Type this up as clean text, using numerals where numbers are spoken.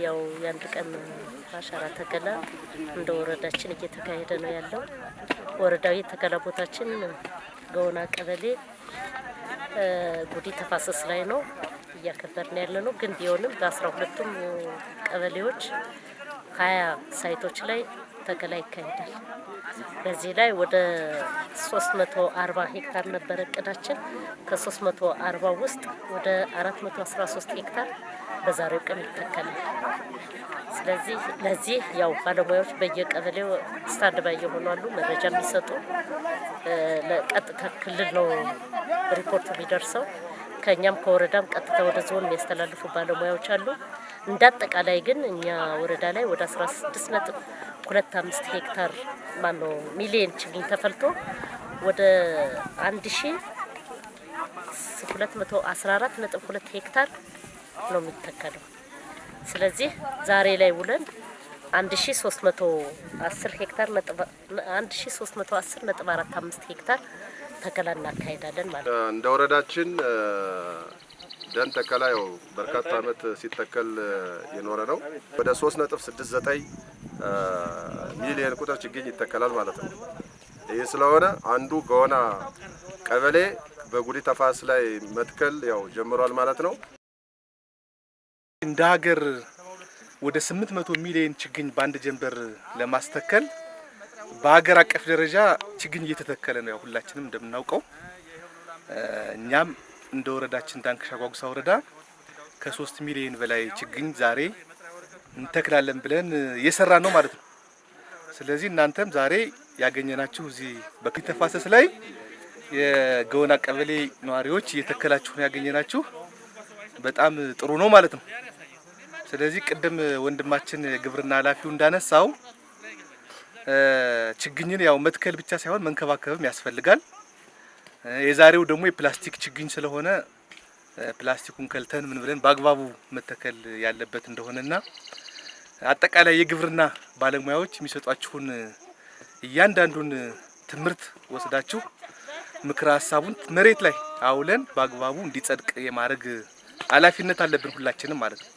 ያው ያንድ ቀን አሻራ ተከላ እንደ ወረዳችን እየተካሄደ ነው ያለው። ወረዳዊ ተከላ ቦታችን ገውና ቀበሌ ጉዲ ተፋሰስ ላይ ነው እያከበርን ያለነው። ግን ቢሆንም በ12ቱም ቀበሌዎች 20 ሳይቶች ላይ ተከላ ይካሄዳል። በዚህ ላይ ወደ 340 ሄክታር ነበር እቅዳችን። ከ340 ውስጥ ወደ 413 ሄክታር በዛሬው ቀን ይተከላል። ስለዚህ ለዚህ ያው ባለሙያዎች በየቀበሌው ስታንድ ባይ ይሆናሉ፣ መረጃ የሚሰጡ ለቀጥታ ክልል ነው ሪፖርት የሚደርሰው። ከኛም ከወረዳም ቀጥታ ወደ ዞን የሚያስተላልፉ ባለሙያዎች አሉ። እንዳጠቃላይ ግን እኛ ወረዳ ላይ ወደ 16.25 ሄክታር ሚሊዮን ችግኝ ተፈልቶ ወደ 1214.2 ሄክታር ነው የሚተከለው። ስለዚህ ዛሬ ላይ ውለን 1310 ሄክታር 1310.45 ሄክታር ተከላ እናካሄዳለን ማለት ነው። እንደ ወረዳችን ደን ተከላ ያው በርካታ ዓመት ሲተከል የኖረ ነው። ወደ 3.69 ሚሊዮን ቁጥር ችግኝ ይተከላል ማለት ነው። ይህ ስለሆነ አንዱ ገውና ቀበሌ በጉዲ ተፋሰስ ላይ መትከል ያው ጀምሯል ማለት ነው። እንደ ሀገር ወደ 800 ሚሊዮን ችግኝ ባንድ ጀንበር ለማስተከል በሀገር አቀፍ ደረጃ ችግኝ እየተተከለ ነው። ያው ሁላችንም እንደምናውቀው እኛም እንደ ወረዳችን ዳንክሻ ጓጉሳ ወረዳ ከ3 ሚሊዮን በላይ ችግኝ ዛሬ እንተክላለን ብለን እየሰራ ነው ማለት ነው። ስለዚህ እናንተም ዛሬ ያገኘናችሁ እዚህ በጉዲ ተፋሰስ ላይ የገውና ቀበሌ ነዋሪዎች እየተከላችሁ ነው ያገኘናችሁ። በጣም ጥሩ ነው ማለት ነው። ስለዚህ ቅድም ወንድማችን ግብርና ኃላፊው እንዳነሳው ችግኝን ያው መትከል ብቻ ሳይሆን መንከባከብም ያስፈልጋል። የዛሬው ደግሞ የፕላስቲክ ችግኝ ስለሆነ ፕላስቲኩን ከልተን ምን ብለን በአግባቡ መተከል ያለበት እንደሆነና አጠቃላይ የግብርና ባለሙያዎች የሚሰጧችሁን እያንዳንዱን ትምህርት ወስዳችሁ ምክረ ሀሳቡን መሬት ላይ አውለን በአግባቡ እንዲጸድቅ የማድረግ ኃላፊነት አለብን ሁላችንም ማለት ነው።